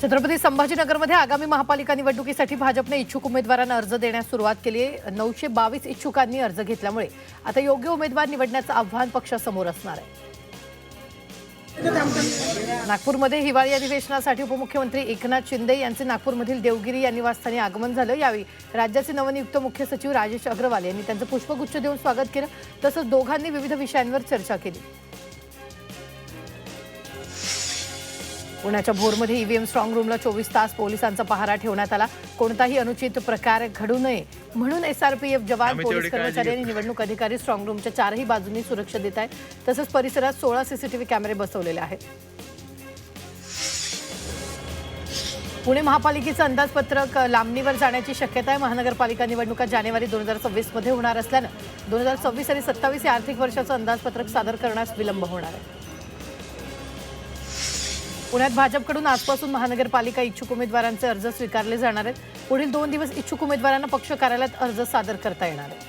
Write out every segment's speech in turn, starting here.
छत्रपती संभाजीनगरमध्ये आगामी महापालिका निवडणुकीसाठी भाजपने इच्छुक उमेदवारांना अर्ज देण्यास सुरुवात केली आहे। 922 इच्छुकांनी अर्ज घेतल्यामुळे आता योग्य उमेदवार निवडण्याचं आव्हान पक्षासमोर असणार आहे। नागपूरमध्ये हिवाळी अधिवेशनासाठी उपमुख्यमंत्री एकनाथ शिंदे यांचे नागपूरमधील देवगिरी या निवासस्थानी आगमन झालं। यावेळी राज्याचे नवनियुक्त मुख्य सचिव राजेश अग्रवाल यांनी त्यांचं पुष्पगुच्छ देऊन स्वागत केलं। तसंच दोघांनी विविध विषयांवर चर्चा केली। पुण्याच्या भोरमध्ये ईव्हीएम स्ट्रॉंग रूमला 24 तास पोलिसांचा पहारा ठेवण्यात आला। कोणताही अनुचित प्रकार घडू नये म्हणून एसआरपीएफ जवान, पोलीस कर्मचारी आणि निवडणूक अधिकारी स्ट्रॉंग रूमच्या चारही बाजूंनी सुरक्षा देत आहेत। तसंच परिसरात 16 सीसीटीव्ही कॅमेरे बसवलेले आहेत। पुणे महापालिकेचं अंदाजपत्रक लांबणीवर जाण्याची शक्यता आहे। महानगरपालिका निवडणुका जानेवारी 2026 मध्ये होणार असल्यानं 2026 आणि 27 या आर्थिक वर्षाचं अंदाजपत्रक सादर करण्यास विलंब होणार आहे। पुण्यात भाजपकडून आजपासून महानगरपालिका इच्छुक उमेदवारांचे अर्ज स्वीकारले जाणार आहेत। पुढील 2 दिवस इच्छुक उमेदवारांना पक्ष कार्यालयात अर्ज सादर करता येणार आहे।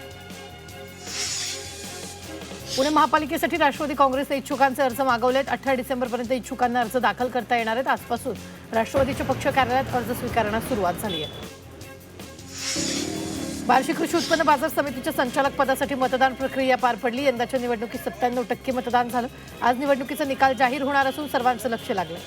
पुणे महापालिकेसाठी राष्ट्रवादी काँग्रेसने इच्छुकांचे अर्ज मागवलेत। 18 डिसेंबरपर्यंत इच्छुकांना अर्ज दाखल करता येणार आहेत। आजपासून राष्ट्रवादीच्या पक्ष कार्यालयात अर्ज स्वीकारण्यास सुरुवात झाली आहे। बार्शी कृषी उत्पन्न बाजार समितीच्या संचालक पदासाठी मतदान प्रक्रिया पार पडली। यंदाच्या निवडणुकीत 97% मतदान झालं। आज निवडणुकीचा निकाल जाहीर होणार असून सर्वांचं लक्ष लागलं।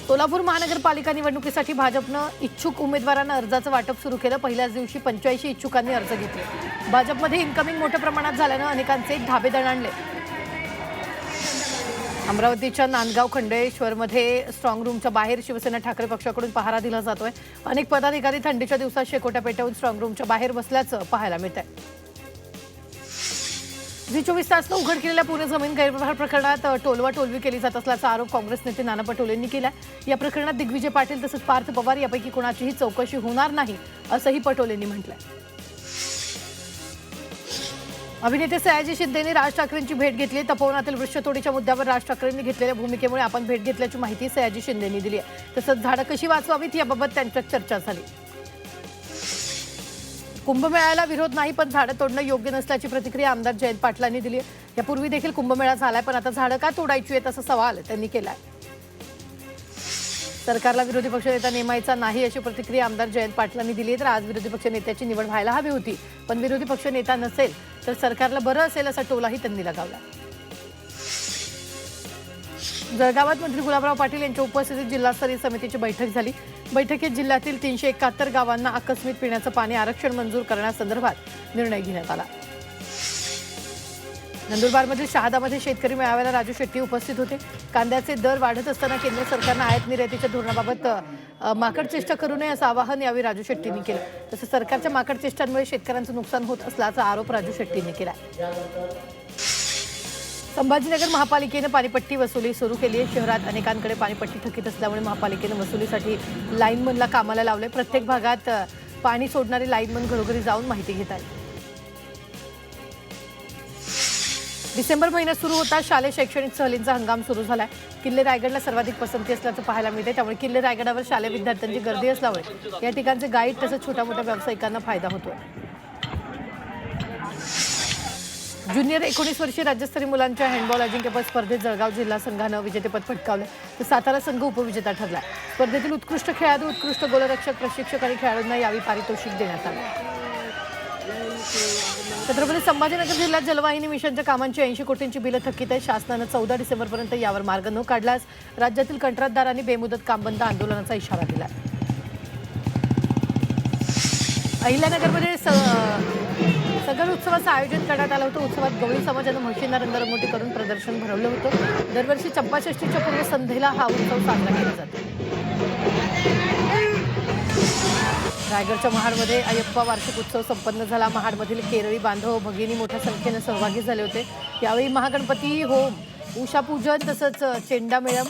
सोलापूर महानगरपालिका निवडणुकीसाठी भाजपनं इच्छुक उमेदवारांना अर्जाचं वाटप सुरू केलं। पहिल्याच दिवशी 85 इच्छुकांनी अर्ज घेतले। भाजपमध्ये इन्कमिंग मोठ्या प्रमाणात झाल्यानं अनेकांचे धाबे दणाणले। अमरावतीच्या नांदगाव खंडेश्वरमध्ये स्ट्रॉंग रूमच्या बाहेर शिवसेना ठाकरे पक्षाकडून पहारा दिला जातोय। अनेक पदाधिकारी थंडीच्या दिवसात शेकोट्या पेटवून स्ट्रॉंग रूमच्या बाहेर बसल्याचं पाहायला मिळतंय। जी 24 तासनं उघड केलेल्या पुणे जमीन गैरव्यवहार प्रकरणात टोलवाटोलवी केली जात असल्याचा आरोप काँग्रेस नेते नाना पटोलेंनी केला। या प्रकरणात दिग्विजय पाटील तसंच पार्थ पवार यापैकी कोणाचीही चौकशी होणार नाही असंही पटोलेंनी म्हटलंय। अभिनेते सयाजी शिंदेने राज ठाकरेंची भेट घेतली। तपोवनातील वृक्षतोडीच्या मुद्द्यावर राज ठाकरेंनी घेतलेल्या भूमिकेमुळे आपण भेट घेतल्याची माहिती सयाजी शिंदेनी दिली आहे। तसंच झाडं कशी वाचवावीत याबाबत त्यांच्यात चर्चा झाली। कुंभमेळ्याला विरोध नाही, पण झाडं तोडणं योग्य नसल्याची प्रतिक्रिया आमदार जयंत पाटलांनी दिली आहे। यापूर्वी देखील कुंभमेळा झालाय, पण आता झाडं का तोडायची आहेत असा सवाल त्यांनी केलाय। सरकारला विरोधी पक्षनेता नेमायचा नाही अशी प्रतिक्रिया आमदार जयंत पाटलांनी दिली आहे। तर आज विरोधी पक्षनेत्याची निवड व्हायला हवी होती, पण विरोधी पक्षनेता नसेल तर सरकारला बरं असेल असा टोलाही त्यांनी लगावला। जळगावात मंत्री गुलाबराव पाटील यांच्या उपस्थितीत जिल्हास्तरीय समितीची बैठक झाली। बैठकीत जिल्ह्यातील 371 गावांना आकस्मिक पिण्याचं पाणी आरक्षण मंजूर करण्यासंदर्भात निर्णय घेण्यात आला। नंदुरबारमधील शहादामध्ये शेतकरी मेळाव्याला राजू शेट्टी उपस्थित होते। कांद्याचे दर वाढत असताना केंद्र सरकारनं आयात निर्यातीच्या धोरणाबाबत माकड चेष्टा करू नये असं आवाहन यावेळी राजू शेट्टींनी केलं। तसंच सरकारच्या माकड चेष्टांमुळे शेतकऱ्यांचं नुकसान होत असल्याचा आरोप राजू शेट्टींनी केला। संभाजीनगर महापालिकेनं पाणीपट्टी वसुली सुरू केली आहे। शहरात अनेकांकडे पाणीपट्टी थकीत असल्यामुळे महापालिकेनं वसुलीसाठी लाईनमनला कामाला लावले। प्रत्येक भागात पाणी सोडणारे लाईनमन घरोघरी जाऊन माहिती घेत आहेत। डिसेंबर महिन्यात सुरू होता शालेय शैक्षणिक सहलींचा हंगाम सुरू झालाय। किल्ले रायगडला सर्वाधिक पसंती असल्याचं पाहायला मिळते। त्यामुळे किल्ले रायगडावर शालेय विद्यार्थ्यांची गर्दी असल्यामुळे या ठिकाणचे गाईड तसंच छोट्या मोठ्या व्यावसायिकांना फायदा होतोय। ज्युनियर 19 वर्षीय राज्यस्तरीय मुलांच्या हँडबॉल अजिंक्यपद स्पर्धेत जळगाव जिल्हा संघानं विजेतेपद पटकावलं, तर सातारा संघ उपविजेता ठरला। स्पर्धेतील उत्कृष्ट खेळाडू, उत्कृष्ट गोलरक्षक, प्रशिक्षक आणि खेळाडूंना यावेळी पारितोषिक देण्यात आलं। छत्रपती संभाजीनगर जिल्ह्यात जलवाहिनी मिशनच्या कामांची 80 कोटींची बिलं थकीत आहेत। शासनानं 14 डिसेंबरपर्यंत यावर मार्ग न काढल्यास राज्यातील कंत्राटदारांनी बेमुदत काम बंद आंदोलनाचा इशारा दिला। अहिल्यानगरमध्ये सगळ उत्सवाचं आयोजन करण्यात आलं होतं। उत्सवात गवळी समाजानं म्हशींना रंगरंगोटी करून प्रदर्शन भरवलं होतं। दरवर्षी चंपाषष्ठीच्या पूर्वसंध्येला हा उत्सव साजरा केला जातो। रायगडच्या महाडमध्ये अयप्पा वार्षिक उत्सव संपन्न झाला। महाडमधील केरळी बांधव भगिनी मोठ्या संख्येने सहभागी झाले होते। यावेळी महागणपती होम, उषापूजन तसंच चेंडामेळम,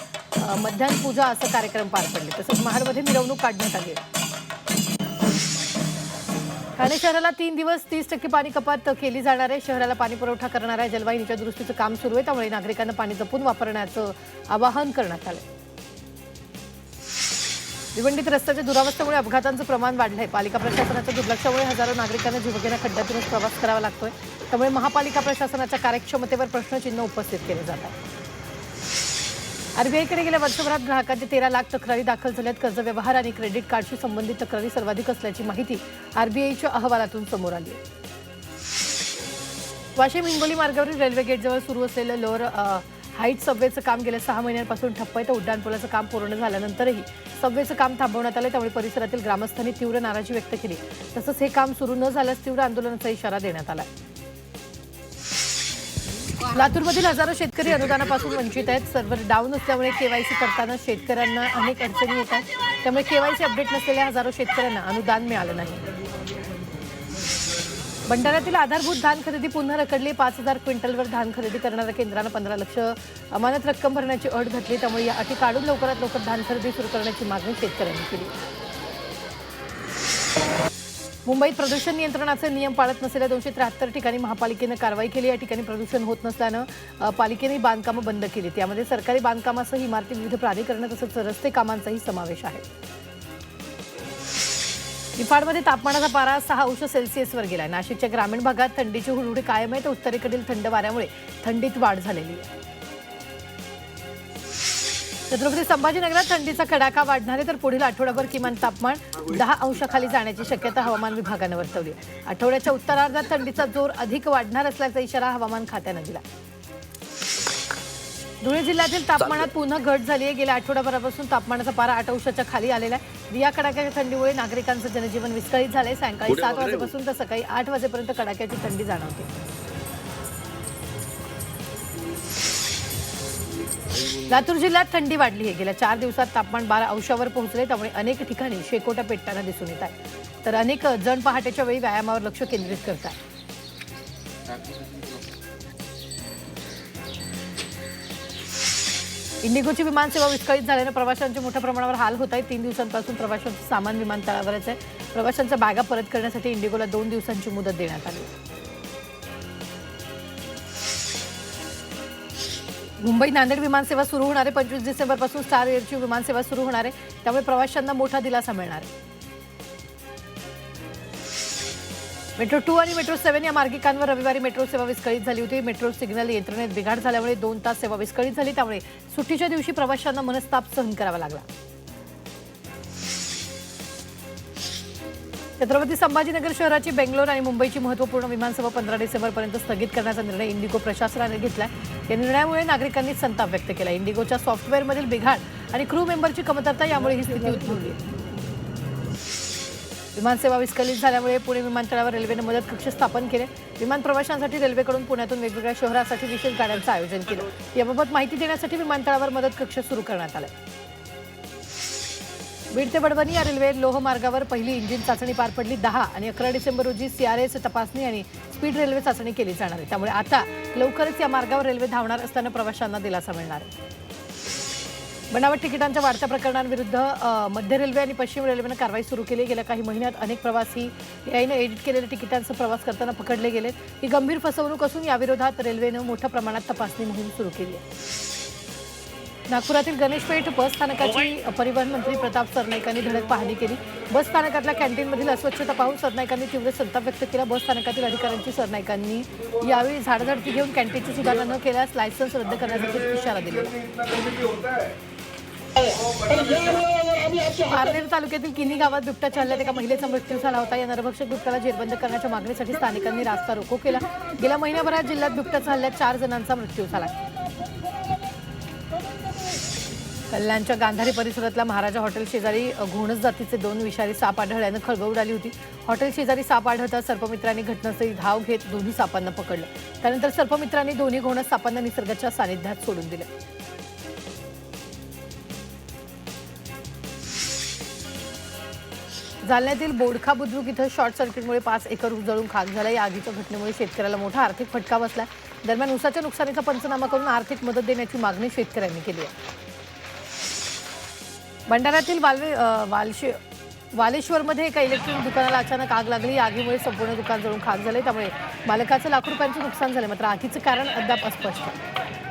मध्यान्ह पूजा असं कार्यक्रम पार पडले। तसंच महाडमध्ये मिरवणूक काढण्यात आली। ठाणे शहराला 3 दिवस 30% पाणी कपात केली जाणार आहे। शहराला पाणी पुरवठा करणाऱ्या जलवाहिनीच्या दुरुस्तीचं काम सुरू आहे, त्यामुळे नागरिकांना पाणी जपून वापरण्याचं आवाहन करण्यात आलं। भिवंडीत रस्त्याच्या दुरावस्थेमुळे अपघातांचं प्रमाण वाढलंय। पालिका प्रशासनाच्या दुर्लक्षामुळे हजारो नागरिकांना जीवघेण्या खड्ड्यातूनच प्रवास करावा लागतोय। त्यामुळे महापालिका प्रशासनाच्या कार्यक्षमतेवर प्रश्नचिन्ह उपस्थित केले जात आहे। आरबीआयकडे गेल्या वर्षभरात ग्राहकांचे 13 लाख तक्रारी दाखल झाल्यात. कर्ज व्यवहार आणि क्रेडिट कार्डशी संबंधित तक्रारी सर्वाधिक असल्याची माहिती आरबीआयच्या अहवालातून समोर आली आहे. वाशिम हिंगोली मार्गावरील रेल्वे गेटजवळ सुरू असलेलं लोअर हाईट सबवेचं काम गेल्या 6 महिन्यांपासून ठप्प आहे. तर उड्डाणपुलाचं काम पूर्ण झाल्यानंतरही सबवेचं काम थांबवण्यात आलं. त्यामुळे परिसरातील ग्रामस्थांनी तीव्र नाराजी व्यक्त केली. तसंच हे काम सुरू न झाल्यास तीव्र आंदोलनाचा इशारा देण्यात आला. लातूरमधील हजारो शेतकरी अनुदानापासून वंचित आहेत. सर्व्हर डाऊन असल्यामुळे केवायसी करताना शेतकऱ्यांना अनेक अडचणी येत आहेत. त्यामुळे केवायसी अपडेट नसलेल्या हजारो शेतकऱ्यांना अनुदान मिळालं नाही. भंडाऱ्यातील आधारभूत धान खरेदी पुन्हा रखडली. 5,000 क्विंटलवर धान खरेदी करणाऱ्या केंद्रानं 15 लाख अमानत रक्कम भरण्याची अट घातली. त्यामुळे या अटी काढून लवकरात लवकर धान खरेदी सुरू करण्याची मागणी शेतकऱ्यांनी केली. मुंबईत प्रदूषण नियंत्रणाचे नियम पाळत नसलेल्या 273 ठिकाणी महापालिकेनं कारवाई केली. या ठिकाणी प्रदूषण होत नसल्यानं पालिकेने बांधकामं बंद केली. त्यामध्ये सरकारी बांधकामासह इमारती, विविध प्राधिकरणं तसंच रस्ते कामांचाही समावेश आहे. निफाडमध्ये तापमानाचा पारा 6 अंश सेल्सिअसवर गेला. नाशिकच्या ग्रामीण भागात थंडीची हुरहुरी कायम आहे. तर उत्तरेकडील थंड वाऱ्यामुळे थंडीत वाढ झालेली आहे. छत्रपती संभाजीनगरात थंडीचा कडाका वाढणार आहे. तर पुढील आठवडाभर किमान तापमान 10 अंशाखाली जाण्याची शक्यता हवामान विभागानं वर्तवली आहे. आठवड्याच्या उत्तरार्धात थंडीचा जोर अधिक वाढणार असल्याचा इशारा हवामान खात्यानं दिला. धुळे जिल्ह्यातील तापमानात पुन्हा घट झाली आहे. गेल्या आठवड्याभरापासून तापमानाचा पारा 8 अंशाच्या खाली आलेला आहे. या कडाक्याच्या थंडीमुळे नागरिकांचं जनजीवन विस्कळीत झालंय. सायंकाळी 7 वाजेपासून तर सकाळी 8 वाजेपर्यंत कडाक्याची थंडी जाणवते. लातूर जिल्ह्यात थंडी वाढली आहे. गेल्या 4 दिवसात तापमान 12 अंशावर पोहोचले. त्यामुळे अनेक ठिकाणी शेकोट्या पेटताना दिसून येत आहे. तर अनेक जण पहाटेच्या वेळी व्यायामावर लक्ष केंद्रित करत आहेत. इंडिगोची विमानसेवा विस्कळीत झाल्यानं प्रवाशांचे मोठ्या प्रमाणावर हाल होत आहेत. 3 दिवसांपासून प्रवाशांचं सामान विमानतळावरच आहे. प्रवाशांच्या बॅगा परत करण्यासाठी इंडिगोला 2 दिवसांची मुदत देण्यात आली. मुंबई नांदेड विमानसेवा सुरू होणार आहे. 25 डिसेंबरपासून स्टार एअरची विमानसेवा सुरू होणार आहे. त्यामुळे प्रवाशांना मोठा दिलासा मिळणार आहे. मेट्रो 2 आणि मेट्रो 7 या मार्गिकांवर रविवारी मेट्रो सेवा विस्कळीत झाली होती. मेट्रो सिग्नल यंत्रणेत बिघाड झाल्यामुळे 2 तास सेवा विस्कळीत झाली. त्यामुळे सुट्टीच्या दिवशी प्रवाशांना मनस्ताप सहन करावा लागला. छत्रपती संभाजीनगर शहराची बेंगलोर आणि मुंबईची महत्त्वपूर्ण विमानसेवा 15 डिसेंबरपर्यंत स्थगित करण्याचा निर्णय इंडिगो प्रशासनाने घेतला. या निर्णयामुळे नागरिकांनी संताप व्यक्त केला. इंडिगोच्या सॉफ्टवेअरमधील बिघाड आणि क्रू मेंबरची कमतरता यामुळे ही स्थिती उद्भवली. विमानसेवा विस्कळीत झाल्यामुळे पुणे विमानतळावर रेल्वेनं मदत कक्ष स्थापन केले. विमान प्रवाशांसाठी रेल्वेकडून पुण्यातून वेगवेगळ्या शहरासाठी विशेष गाड्यांचं आयोजन केलं. याबाबत माहिती देण्यासाठी विमानतळावर मदत कक्ष सुरू करण्यात आला. बीड ते वडवणी या रेल्वे लोह मार्गावर पहिली इंजिन चाचणी पार पडली. 10 आणि 11 डिसेंबर रोजी CRS तपासणी आणि स्पीड रेल्वे चाचणी केली जाणार आहे. त्यामुळे आता लवकरच या मार्गावर रेल्वे धावणार असल्यानं प्रवाशांना दिलासा मिळणार आहे. बनावट तिकिटांच्या वाढत्या प्रकरणांविरुद्ध मध्य रेल्वे आणि पश्चिम रेल्वेनं कारवाई सुरू केली. गेल्या काही महिन्यात अनेक प्रवासी याने एडिट केलेल्या तिकिटांचा प्रवास करताना पकडले गेलेत. ही गंभीर फसवणूक असून याविरोधात रेल्वेनं मोठ्या प्रमाणात तपासणी मोहीम सुरू केली आहे. नागपुरातील गणेशपेठ बस स्थानकाची परिवहन मंत्री प्रताप सरनाईकांनी धडक पाहणी केली. बस स्थानकातल्या कॅन्टीनमधील अस्वच्छता पाहून सरनाईकांनी तीव्र संताप व्यक्त केला. बस स्थानकातील अधिकाऱ्यांची सरनाईकांनी यावेळी झाडाझडती घेऊन कॅन्टीनची सुधारणा न केल्यास लायसन्स रद्द करण्यासाठी इशारा दिला. पारनेर तालुक्यातील किनी गावात बिबट्याच्या हल्ल्यात एका महिलेचा मृत्यू झाला होता. या नरभक्षक बिबट्याला जेरबंद करण्याच्या मागणीसाठी स्थानिकांनी रास्ता रोको केला. गेल्या महिन्याभरात जिल्ह्यात बिबट्याच्या हल्ल्यात 4 जणांचा मृत्यू झाला. कल्याणच्या गांधारी परिसरातल्या महाराजा हॉटेल शेजारी घोणस जातीचे 2 विषारी साप आढळल्यानं खळबळ उडाली होती. हॉटेल शेजारी साप आढळताच सर्पमित्रांनी घटनास्थळी धाव घेत दोन्ही सापांना पकडलं. त्यानंतर सर्पमित्रांनी दोन्ही घोणस सापांना निसर्गाच्या सानिध्यात सोडून दिले. जालन्यातील बोडखा बुद्रुक इथं शॉर्ट सर्किटमुळे 5 एकर ऊस जळून खाक झाला. या आगीच्या घटनेमुळे शेतकऱ्याला मोठा आर्थिक फटका बसला. दरम्यान ऊसाच्या नुकसानीचा पंचनामा करून आर्थिक मदत देण्याची मागणी शेतकऱ्यांनी केली आहे. भंडाऱ्यातील वालेश्वरमध्ये एका इलेक्ट्रॉनिक दुकानाला अचानक आग लागली. या आगीमुळे संपूर्ण दुकान जळून खाक झाले. त्यामुळे मालकाचं लाखो रुपयांचं नुकसान झालं. मात्र आगीचं कारण अद्याप अस्पष्ट आहे.